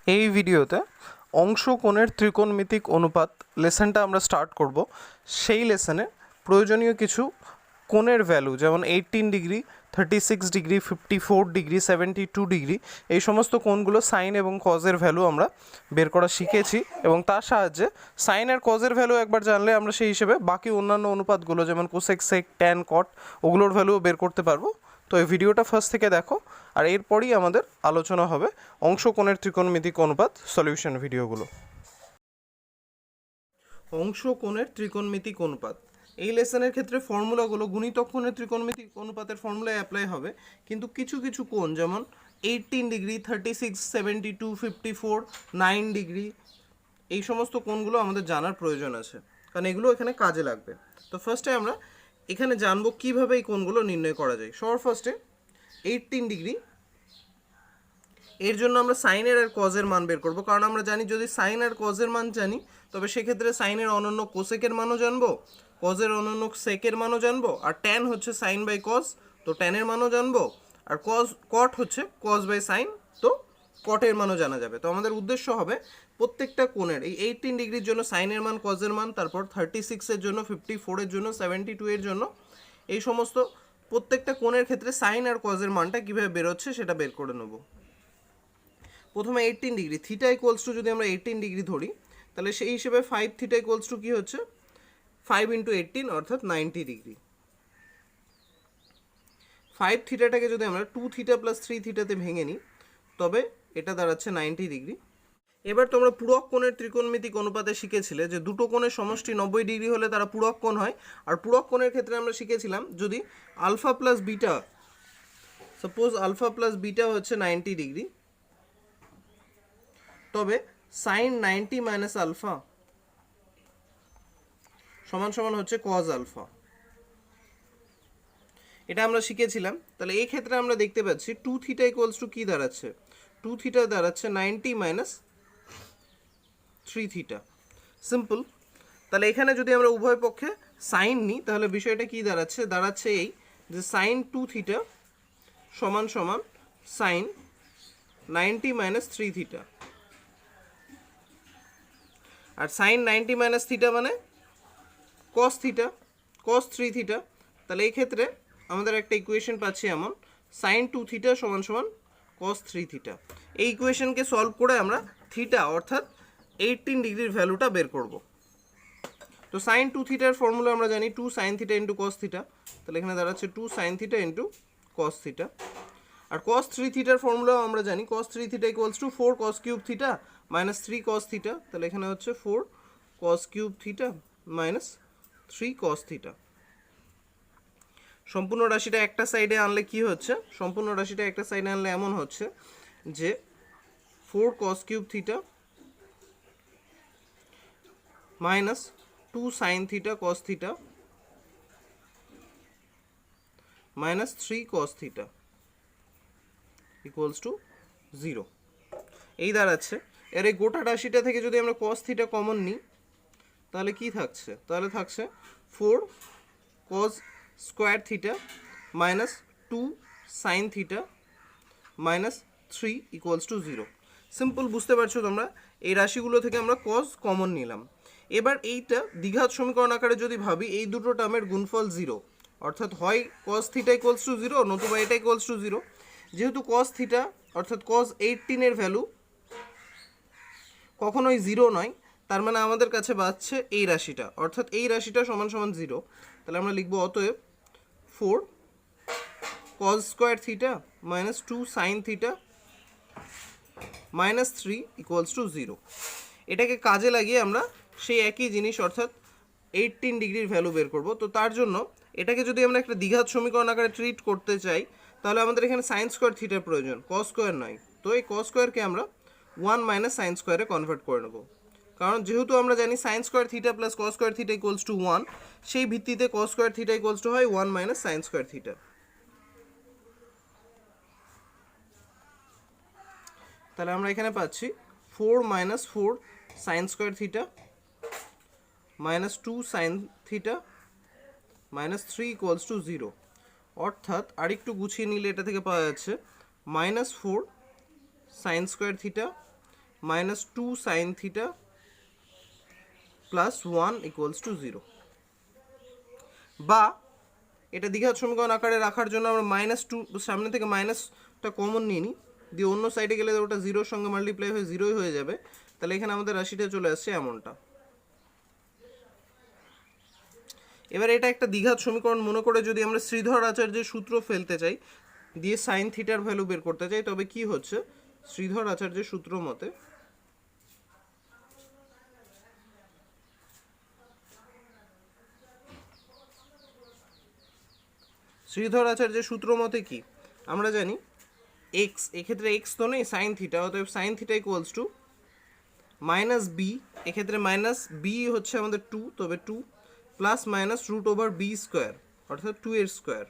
এই ভিডিওতে অংশ কোণের ত্রিকোণমিতিক অনুপাত লেসনটা আমরা স্টার্ট করব। সেই লেসনে প্রয়োজনীয় কিছু কোণের ভ্যালু যেমন 18 ডিগ্রি, 36 ডিগ্রি, 54 ডিগ্রি, 72 ডিগ্রি, এই সমস্ত কোণগুলো সাইন এবং কজের ভ্যালু আমরা বের করা শিখেছি এবং তার সাহায্যে সাইন আর কজের ভ্যালু একবার জানলে আমরা সেই হিসেবে বাকি অন্যান্য অনুপাতগুলো যেমন কোসেক, সেক, ট্যান, কট ওগুলোর ভ্যালুও বের করতে পারবো। তো এই ভিডিওটা ফার্স্ট থেকে দেখো, আর এরপরই আমাদের আলোচনা হবে অংশ কোণের ত্রিকোণমিতিক অনুপাত সলিউশন ভিডিওগুলো। অংশ কোণের ত্রিকোণমিতিক অনুপাত এই লেসনের ক্ষেত্রে ফর্মুলাগুলো গুণিতক কোণের ত্রিকোণমিতিক অনুপাতের ফর্মুলায় অ্যাপ্লাই হবে, কিন্তু কিছু কিছু কোণ যেমন 18 ডিগ্রি, 36, 72, 54, 9 ডিগ্রি, এই সমস্ত কোণগুলো আমাদের জানার প্রয়োজন আছে, কারণ এগুলো এখানে কাজে লাগবে। তো ফার্স্টে আমরা এখানে জানবো কিভাবে এই কোণগুলো নির্ণয় করা যায়। সবার ফার্স্টে 18 ডিগ্রি, এর জন্য আমরা সাইনের আর কজের মান বের করব, কারণ আমরা জানি যদি সাইন আর কজের মান জানি তবে সেক্ষেত্রে সাইনের অনন্য কোসেকের মানও জানবো, কজের অনন্য সেকের মানও জানবো, আর ট্যান হচ্ছে সাইন বাই কজ, তো ট্যানের মানও জানবো, আর কট হচ্ছে কজ বাই সাইন, তো কটের মানও জানা যাবে। তো আমাদের উদ্দেশ্য হবে প্রত্যেকটা কোণের এই 18 ডিগ্রির জন্য সাইনের মান, কজের মান, তারপর 36-এর জন্য, 54-এর জন্য, 72-এর জন্য, এই সমস্ত প্রত্যেকটা কোণের ক্ষেত্রে সাইন আর কজের মানটা কীভাবে বেরোচ্ছে সেটা বের করে নেব। প্রথমে 18 ডিগ্রি, থিটা ইকুয়ালস টু যদি আমরা 18 ডিগ্রি ধরি তাহলে সেই হিসেবে 5 থিটা ইকুয়ালস টু কী হচ্ছে 5 ইন্টু 18 অর্থাৎ 90 ডিগ্রি। 5 থিটাটাকে যদি আমরা 2 থিটা প্লাস 3 থিটাতে ভেঙে নিই তবে এটা দাঁড়াচ্ছে 90 ডিগ্রি। এবার তোমরা পূরক কোণের ত্রিকোণমিতিক অনুপাতে শিখেছিলে যে দুটো কোণের সমষ্টি 90 ডিগ্রি হলে তারা পূরক কোণ হয়, আর পূরক কোণের ক্ষেত্রে আমরা শিখেছিলাম যদি alpha plus beta, suppose alpha plus beta হচ্ছে 90 ডিগ্রি, তবে সাইন 90 মাইনাস আলফা সমান সমান হচ্ছে কজ আলফা, এটা আমরা শিখেছিলাম। তাহলে এই ক্ষেত্রে আমরা দেখতে পাচ্ছি 2 থিটা ইকুয়ালস টু কী দাঁড়াচ্ছে, 2 থিটা দাঁড়াচ্ছে 90 মাইনাস 3 থিটা। সিম্পল। তাহলে এখানে যদি আমরা উভয় পক্ষে সাইন নিই তাহলে বিষয়টা কী দাঁড়াচ্ছে এই যে সাইন 2 থিটা সমান সমান সাইন 90 মাইনাস 3 থিটা, আর সাইন 90 মাইনাস থিটা মানে কস থিটা, কস 3 থিটা। তাহলে এই ক্ষেত্রে আমাদের একটা ইকুয়েশন পাচ্ছি এমন, সাইন 2 থিটা সমান সমান কস 3 থিটা। এই ইকুয়েশনকে সলভ করে আমরা থিটা অর্থাৎ 18 ডিগ্রির ভ্যালুটা বের করব। তো সাইন 2 থিটার ফর্মুলা আমরা জানি 2 sine theta into cos theta, তাহলে এখানে দাঁড়াচ্ছে 2 sine theta into cos theta. আর কস 3 থিটার ফর্মুলাও আমরা জানি cos 3 theta equals to 4 cos cube theta minus 3 cos theta, তাহলে এখানে হচ্ছে 4 cos cube theta minus 3 cos theta. সম্পূর্ণ রাশিটা একটা সাইডে আনলে কি হচ্ছে, সম্পূর্ণ রাশিটা একটা সাইডে আনলে এমন হচ্ছে যে 4 cos cube theta minus 2 sine theta cos theta minus 3 cos theta equals two 0। এই দাঁড়াচ্ছে। এর এই গোটা রাশিটা থেকে যদি আমরা কস থিটা কমন নিই তাহলে কি থাকছে, তাহলে থাকছে 4 cos square theta minus 2 sine theta minus 3 equals to 0। Simple, বুঝতে পারছো তোমরা, এই রাশিগুলো থেকে আমরা কস কমন নিলাম। এবার এইটা দ্বিঘাত সমীকরণ আকারে যদি ভাবি এই দুটো টার্মের গুণফল 0, অর্থাৎ হয় কস থিটা ইকুয়ালস টু 0 নতুবা এটা ইকুয়ালস টু 0। যেহেতু কস থিটা অর্থাৎ কস 18 ভ্যালু কখনোই 0 নয়, তার মানে আমাদের কাছে বাঁচছে এই রাশিটা, অর্থাৎ এই রাশিটা সমান সমান 0। তাহলে আমরা লিখব অতএব 4 cos square theta minus 2 sine theta minus 3 equals to 0। এটাকে কাজে লাগিয়ে আমরা সেই একই জিনিস অর্থাৎ 18 ডিগ্রির ভ্যালু বের করব। তো তার জন্য এটাকে যদি আমরা একটা দ্বিঘাত সমীকরণ আকারে ট্রিট করতে চাই তাহলে আমাদের এখানে সাইন স্কোয়ার থিটার প্রয়োজন, কস স্কোয়ার নয়। তো এই কস স্কোয়ারকে আমরা 1 মাইনাস সাইন স্কোয়ারে কনভার্ট করে নেব, কারণ যেহেতু আমরা জানি sign square theta plus cos square theta equals two 1, সেই ভিত্তিতে cos square theta equals two হয় 1 মাইনাস সাইন স্কোয়ার থিটা। তাহলে আমরা এখানে পাচ্ছি 4 minus 4 sign square theta minus 2 sine theta minus 3 equals to 0, অর্থাৎ আরেকটু গুছিয়ে নিলে এটা থেকে পাওয়া যাচ্ছে minus 4 sign square theta minus 2 sine theta plus 1 equals to 0। বা এটা দ্বিঘাত সমীকরণ আকারে রাখার জন্য আমরা -2 সামনে থেকে মাইনাসটা কমন নিয়ে নিই, দিয়ে অন্য সাইডে গেলে ওটা 0-র সঙ্গে মাল্টিপ্লাই হয়ে 0ই হয়ে যাবে। তাহলে এখানে আমাদের রাশিটা চলে আসছে এমনটা। এবার এটা একটা দ্বিঘাত সমীকরণ মনে করে যদি আমরা শ্রীধর আচার্যের সূত্র ফেলতে চাই, দিয়ে সাইন থিটার ভ্যালু বের করতে চাই, তবে কি হচ্ছে, শ্রীধর আচার্যের সূত্র মতে শ্রীধর আচার্যের সূত্র মতে কি আমরা জানি, এক্স, এক্ষেত্রে এক্স তো নেই, সাইন থিটা, অতএব sine theta equals to minus B, এক্ষেত্রে মাইনাস বি হচ্ছে আমাদের 2, তবে 2 plus minus root over B square অর্থাৎ 2 এর স্কোয়ার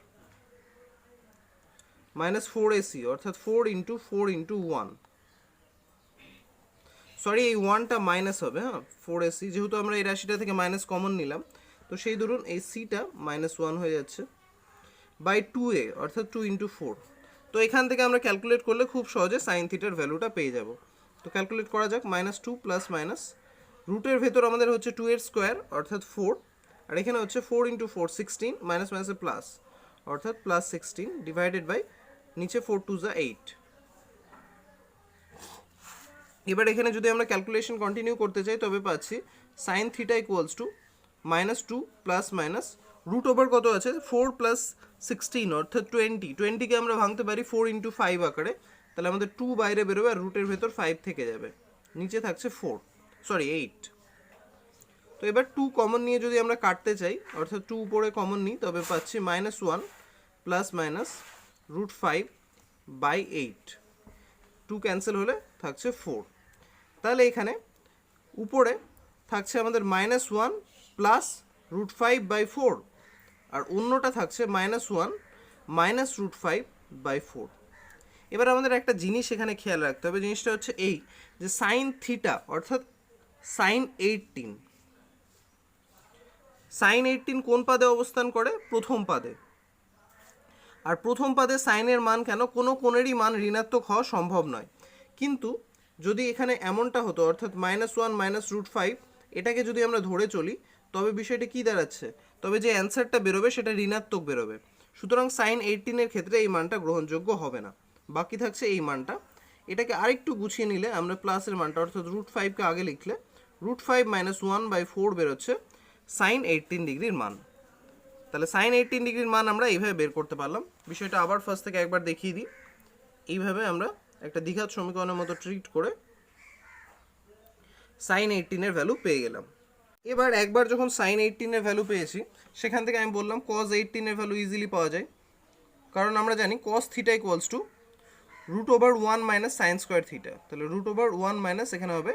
মাইনাস 4ac অর্থাৎ 4 ইন্টু 4 ইন্টু 1, সরি এই 1টা মাইনাস হবে, হ্যাঁ 4ac, যেহেতু আমরা এই রাশিটা থেকে মাইনাস কমন নিলাম, তো সেই ধরুন এই সিটা -1 হয়ে যাচ্ছে, বাই 2a অর্থাৎ 2 ইন্টু 4। তো এখান থেকে আমরা ক্যালকুলেট করলে খুব সহজে সাইন থিটার ভ্যালুটা পেয়ে যাব। তো ক্যালকুলেট করা যাক, -2 প্লাস মাইনাস রুটের ভেতর আমাদের হচ্ছে 2 এর স্কোয়ার অর্থাৎ 4, আর এখানে হচ্ছে 4 ইন্টু 4 16, মাইনাস মাইনাসে প্লাস অর্থাৎ প্লাস 16 ডিভাইডেড বাই নিচে 4 2 যা 8। এবার এখানে যদি আমরা ক্যালকুলেশন কন্টিনিউ করতে চাই তবে পাচ্ছি sine theta equals to -2 plus minus root over কত আছে 4 প্লাস 16 অর্থাৎ 20কে আমরা ভাঙতে পারি 4 ইন্টু 5 আকারে, তাহলে আমাদের 2 বাইরে বেরোবে আর রুটের ভেতর 5 থেকে যাবে, নিচে থাকছে 8। তো এবার 2 কমন নিয়ে যদি আমরা কাটতে চাই অর্থাৎ 2 উপরে কমন নিই, তবে পাচ্ছি -1 plus minus root 5 by 8, 2 cancel হলে থাকছে 4। তাহলে এখানে উপরে থাকছে আমাদের -1 প্লাস রুট 5 বাই 4, আর অন্যটা থাকছে -1 মাইনাস রুট 5 বাই 4। এবার আমাদের একটা জিনিস এখানে খেয়াল রাখতে হবে, জিনিসটা হচ্ছে এই যে সাইন থিটা অর্থাৎ সাইন 18 কোন পাদে অবস্থান করে, প্রথম পাদে। আর প্রথম পাদে সাইনের মান কেন, কোনো কোণেরই মান ঋণাত্মক হওয়া সম্ভব নয়। কিন্তু যদি এখানে এমনটা হতো অর্থাৎ -1 মাইনাস রুট 5, এটাকে যদি আমরা ধরে চলি তবে বিষয়টা কি দাঁড়াচ্ছে, তবে যে অ্যান্সারটা বেরোবে সেটা ঋণাত্মক বেরোবে। সুতরাং সাইন 18-এর ক্ষেত্রে এই মানটা গ্রহণযোগ্য হবে না, বাকি থাকছে এই মানটা। এটাকে আরেকটু গুছিয়ে নিলে আমরা প্লাসের মানটা অর্থাৎ রুট 5কে আগে লিখলে রুট 5 মাইনাস 1 বাই 4 বেরোচ্ছে সাইন 18 ডিগ্রির মান। তাহলে সাইন 18 ডিগ্রির মান আমরা এইভাবে বের করতে পারলাম। বিষয়টা আবার ফার্স্ট থেকে একবার দেখিয়ে দিই। এইভাবে আমরা একটা দ্বিঘাত সমীকরণের মতো ট্রিট করে সাইন 18-এর ভ্যালু পেয়ে গেলাম। এবার একবার যখন সাইন 18-এর ভ্যালু পেয়েছি, সেখান থেকে আমি বললাম কজ 18-এর ভ্যালু ইজিলি পাওয়া যায়, কারণ আমরা জানি cos theta equals to root over 1 minus sine square theta. তাহলে রুট ওভার 1 মাইনাস এখানে হবে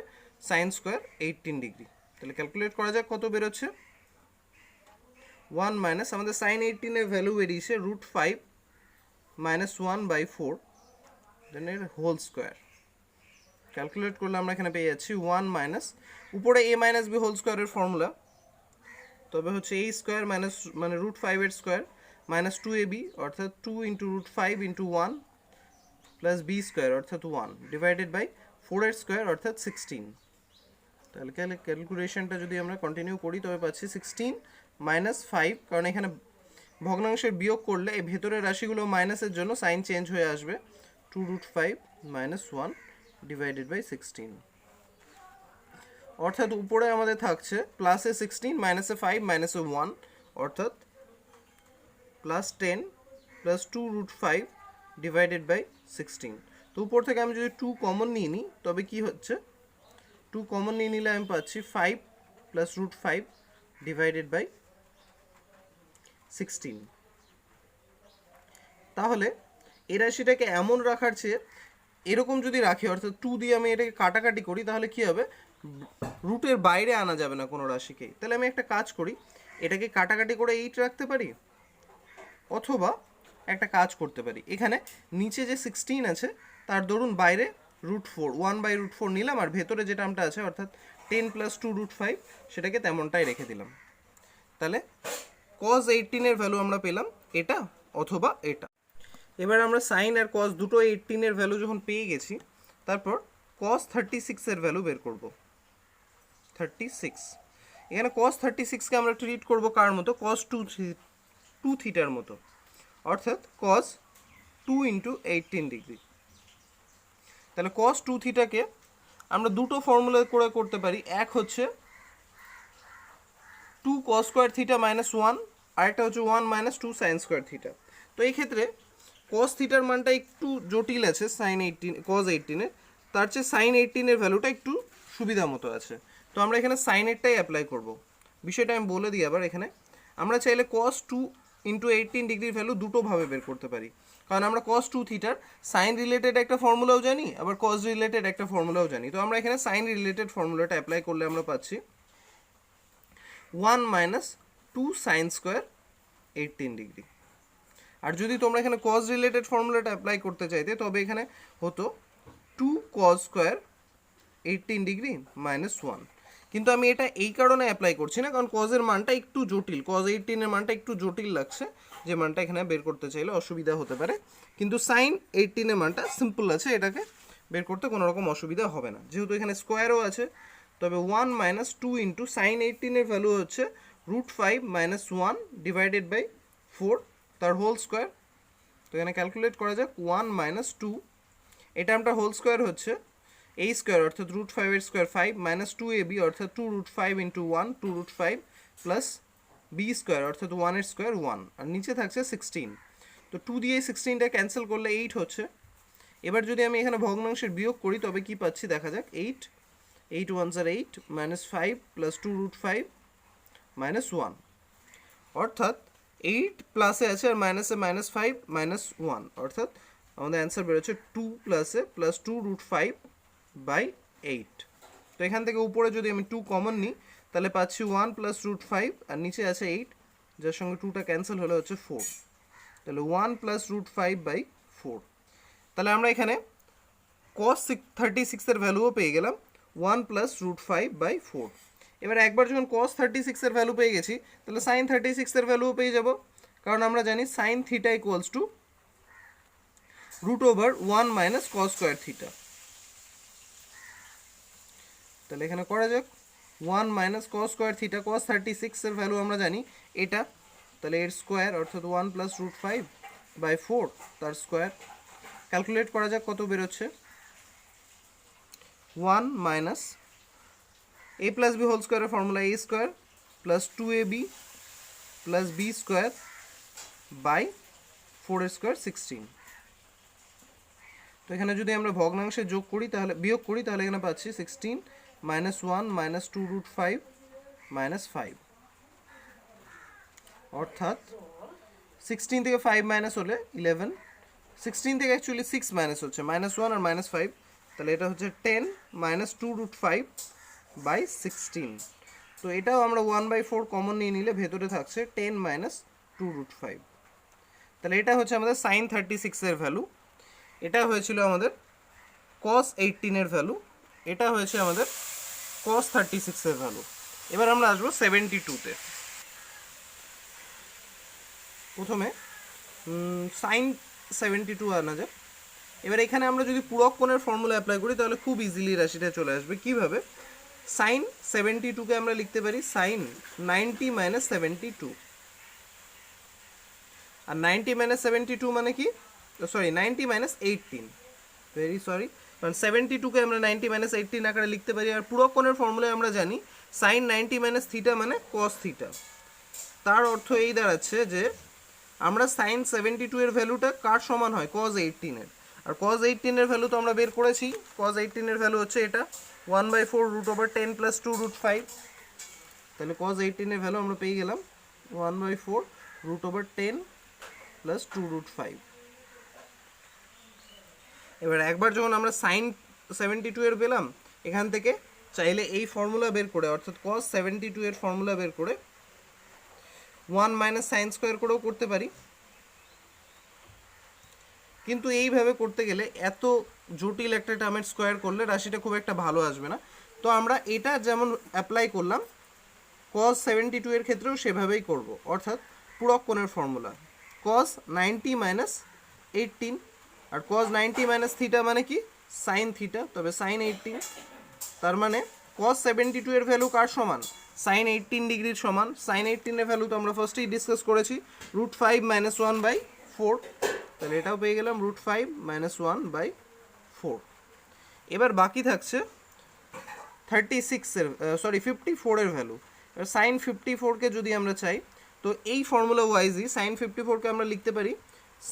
সাইন স্কোয়ার 18 ডিগ্রি। তাহলে ক্যালকুলেট করা যাক কত বেরোচ্ছে, 1 মাইনাস আমাদের সাইন 18-এর ভ্যালু বেরিয়েছে রুট 5 মাইনাস 1 বাই 4 দেন এর হোল স্কোয়ার। ক্যালকুলেট করলে আমরা এখানে পেয়ে যাচ্ছি 1 মাইনাস উপরে a মাইনাস বি হোল স্কোয়ারের ফর্মুলা, তবে হচ্ছে a স্কোয়ার মাইনাস মানে রুট 5-এর স্কোয়ার মাইনাস 2ab অর্থাৎ 2 into root 5 into 1 plus B square অর্থাৎ 1 ডিভাইডেড বাই 4-এর স্কোয়ার অর্থাৎ 16। তাহলে ক্যালকুলেশনটা যদি আমরা কন্টিনিউ করি তবে পাচ্ছি 16 মাইনাস 5, কারণ এখানে ভগ্নাংশের বিয়োগ করলে এই ভেতরের রাশিগুলো মাইনাসের জন্য সাইন চেঞ্জ হয়ে আসবে, 2 রুট 5 মাইনাস 1 ডিভাইডেড বাই 16, অর্থাৎ উপরে আমাদের থাকছে প্লাসে 16 মাইনাসে 5 মাইনাসে 1 অর্থাৎ plus 10 plus 2 root 5 divided by 16। তো উপর থেকে আমি যদি 2 কমন নিয়ে নিই তবে কি হচ্ছে, 2 কমন নিয়ে নিলে আমি পাচ্ছি 5 প্লাস রুট 5 ডিভাইডেড বাই 16। তাহলে এই রাশিটাকে এমন রাখার চেয়ে এরকম যদি রাখি অর্থাৎ 2 দিয়ে আমি এটাকে কাটাকাটি করি তাহলে কি হবে, রুটের বাইরে আনা যাবে না কোনো রাশিকেই। তাহলে আমি একটা কাজ করি, এটাকে কাটাকাটি করে 8 রাখতে পারি, অথবা একটা কাজ করতে পারি, এখানে নিচে যে 16 আছে তার ধরুন বাইরে রুট 4 1 বাই রুট 4 নিলাম, আর ভেতরে যে টার্মটা আছে অর্থাৎ 10 প্লাস 2 রুট 5 সেটাকে তেমনটাই রেখে দিলাম। তাহলে কজ 18-এর ভ্যালু আমরা পেলাম এটা অথবা এটা। এবার আমরা সাইন আর কজ দুটো 18-এর ভ্যালু যখন পেয়ে গেছি, তারপর cos 36 এর ভ্যালু বের করব 36 এখানে cos 36 কে আমরা ট্রিট করব কার মতো cos 2 থিটার মতো অর্থাৎ cos 2 ইন্টু 18 ডিগ্রি তাহলে cos 2 থিটাকে আমরা দুটো ফর্মুলা করে করতে পারি এক হচ্ছে 2 cos স্কয়ার থিটা মাইনাস 1 আরেকটা হচ্ছে 1 মাইনাস 2 sin স্কয়ার থিটা তো এই ক্ষেত্রে cos থিটার মানটা একটু জটিল আছে sin 18 cos 18 এর তার চেয়ে sin 18 এর ভ্যালুটা একটু সুবিধা মতো আছে তো আমরা এখানে sin এরটাই অ্যাপ্লাই করব বিষয়টা আমি বলে দিই আবার এখানে আমরা চাইলে cos 2 ইন্টু 18 ডিগ্রির ভ্যালু দুটো ভাবে বের করতে পারি কারণ আমরা cos 2 থিটার sin রিলেটেড একটা ফর্মুলাও জানি আবার cos রিলেটেড একটা ফর্মুলাও জানি তো আমরা এখানে sin রিলেটেড ফর্মুলাটা অ্যাপ্লাই করলে আমরা পাচ্ছি 1 মাইনাস 2 sin স্কয়ার 18 ডিগ্রি আর যদি তোমরা এখানে cos রিলেটেড ফর্মুলাটা অ্যাপ্লাই করতে চাইতে তবে এখানে হতো 2 cos স্কয়ার 18 ডিগ্রি মাইনাস 1 কিন্তু আমি এটা এই কারণে অ্যাপ্লাই করছি না কারণ cos এর মানটা একটু জটিল cos 18 এর মানটা একটু জটিল লাগছে যে মানটা এখানে বের করতে চাইলে অসুবিধা হতে পারে কিন্তু sin 18 এর মানটা সিম্পল আছে এটাকে বের করতে কোনো রকম অসুবিধা হবে না যেহেতু এখানে স্কয়ারও আছে তবে 1 মাইনাস 2 ইন্টু sin 18 এর ভ্যালু হচ্ছে √5 মাইনাস 1 ডিভাইডেড বাই 4 তার হোল স্কয়ার তো এখানে ক্যালকুলেট করা যাক 1 মাইনাস 2 এটা আমরা হোল স্কয়ার হচ্ছে a স্কয়ার অর্থাৎ √5 এর স্কয়ার 5 মাইনাস 2ab অর্থাৎ 2√5 ইন্টু 1 2√5 প্লাস b স্কয়ার অর্থাৎ 1 এর স্কয়ার 1 আর নিচে থাকছে 16 তো 2 দিয়ে 16টা ক্যান্সেল করলে 8 হচ্ছে এবার যদি আমি এখানে ভগ্নাংশের বিয়োগ করি তবে কি পাচ্ছি দেখা যাক 8 8 1s are 8 minus 5 plus 2√5 minus 1 অর্থাৎ 8 প্লাসে আছে আর মাইনাসে মাইনাস 5 মাইনাস 1 অর্থাৎ আমাদের অ্যান্সার বেরোচ্ছে 2 প্লাসে প্লাস 2√5 বাই 8 তো এখান থেকে উপরে যদি আমি 2 কমন নিই তাহলে পাচ্ছি 1 প্লাস √5 আর নিচে আছে 8 যার সঙ্গে 2টা ক্যান্সেল হলে হচ্ছে 4 তাহলে 1 প্লাস √5 বাই 4 তাহলে আমরা এখানে cos 36 এর ভ্যালুও পেয়ে গেলাম 1 প্লাস √5 বাই 4 এবার একবার যখন cos 36 এর ভ্যালু পেয়ে গেছি তাহলে sin 36 এর ভ্যালুও পেয়ে যাব কারণ আমরা জানি sin theta equals two √1 minus cos square theta তাহলে এখানে করা যাক 1 minus cos square theta cos 36 এর ভ্যালু আমরা জানি এটা তাহলে এর স্কয়ার অর্থাৎ 1 প্লাস √5 বাই 4 তার স্কয়ার ক্যালকুলেট করা যাক কত বেরোচ্ছে 1 minus a plus b whole স্কয়ারের formula a square plus 2ab plus b square by 4 এর স্কয়ার 16 তো এখানে যদি আমরা ভগ্নাংশে যোগ করি তাহলে বিয়োগ করি তাহলে এখানে পাচ্ছি 16 মাইনাস 1 মাইনাস 2√5 মাইনাস 5 অর্থাৎ 16 থেকে 5 মাইনাস হলে 11 16 থেকে অ্যাকচুয়ালি 6 মাইনাস হচ্ছে মাইনাস 1 আর মাইনাস 5 তাহলে এটা হচ্ছে 10 মাইনাস 2√5 বাই 16 তো এটাও আমরা 1/4 কমন নিয়ে নিলে ভেতরে থাকছে 10 মাইনাস 2√5 তাহলে এটা হচ্ছে আমাদের sin 36 এর ভ্যালু এটা হয়েছিল আমাদের cos 18 এর ভ্যালু এটা হয়েছে আমাদের cos 36 এর ভ্যালু এবার আমরা আসবো 72 তে প্রথমে sin 72 আনা যাক এবার এখানে আমরা যদি পূরক কোণের ফর্মুলা অ্যাপ্লাই করি তাহলে খুব ইজিলি রাশিটা চলে আসবে কিভাবে sin 72 কে আমরা লিখতে পারি sin 90 মাইনাস 72 আর 90 মাইনাস 72 মানে কি সরি 90 মাইনাস 18 ভেরি সরি কারণ 72 কে আমরা 90 মাইনাস 18 আকারে লিখতে পারি আর পূরক কোণের ফর্মুলায় আমরা জানি sin 90 মাইনাস থিটা মানে cos থিটা তার অর্থ এই দাঁড়াচ্ছে যে আমরা sin 72 এর ভ্যালুটা কার সমান হয় cos 18 এর আর cos 18 এর ভ্যালু তো আমরা বের করেছি cos 18 এর ভ্যালু হচ্ছে এটা 1/4 √10 প্লাস 2√5 তাহলে cos 18 এর ভ্যালু আমরা পেয়ে গেলাম 1/4 √10 প্লাস 2√5 এবার একবার যখন আমরা sin 72 এর পেলাম এখান থেকে চাইলে এই ফর্মুলা বের করে অর্থাৎ cos 72 এর ফর্মুলা বের করে 1 মাইনাস sin স্কয়ার করেও করতে পারি কিন্তু এইভাবে করতে গেলে এত জটিল একটা টার্মের স্কয়ার করলে রাশিটা খুব একটা ভালো আসবে না তো আমরা এটা যেমন অ্যাপ্লাই করলাম cos 72 এর ক্ষেত্রেও সেভাবেই করব অর্থাৎ পূরক কোণের ফর্মুলা cos 90 মাইনাস 18 আর cos 90 মাইনাস থিটা মানে কি সাইন থিটা, তবে সাইন 18, তার মানে কস 72 এর ভ্যালু কার সমান? সাইন 18 ডিগ্রির সমান। সাইন 18 এর ভ্যালু তো আমরা ফার্স্টেই ডিসকাস করেছি, √5 - 1/4, তাহলে এটাও পেয়ে গেলাম √5 - 1/4। এবার বাকি থাকছে 54 এর ভ্যালু। এবার সাইন 54কে যদি আমরা চাই, তো এই ফর্মুলা ওয়াইজই সাইন 54কে আমরা লিখতে পারি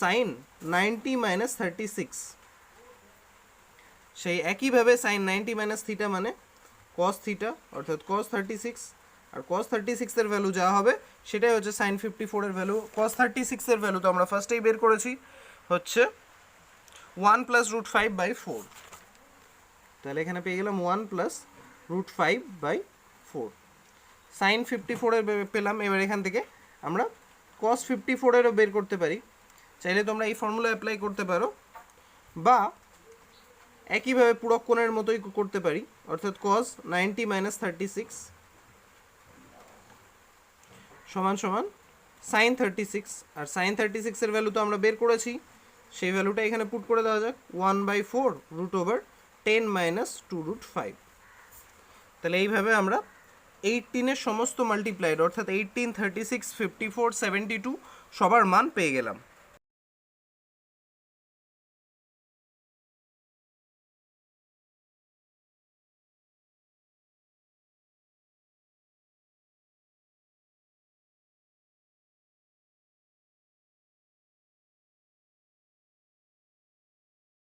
সাইন 90 - 36। সেই একইভাবে সাইন 90 - থিটা মানে কস থিটা, অর্থাৎ কস 36, আর কস 36 এর ভ্যালু যা হবে সেটাই হচ্ছে সাইন 54 এর ভ্যালু। কস 36 এর ভ্যালু তো আমরা ফার্স্টেই বের করেছি, হচ্ছে 1 + √5/4, তাহলে এখানে পেয়ে গেলাম 1 + √5/4। সাইন 54 এর পেলাম। এবার এখান থেকে আমরা কস 54 এরও বের করতে পারি, চাইলে তোমরা এই ফর্মুলা অ্যাপ্লাই করতে পারো, বা একইভাবে পুরো কোণের মতোই করতে পারি, অর্থাৎ cos 90 - 36 সমান সমান সাইন 36, আর সাইন 36 এর ভ্যালু তো আমরা বের করেছি, সেই ভ্যালুটা এখানে পুট করে দেওয়া যাক, 1/4 √10 - 2√5। তাহলে এইভাবে আমরা 18 এর সমস্ত মাল্টিপ্লাইড, অর্থাৎ 18, 36, 54, 72 সবার মান পেয়ে গেলাম।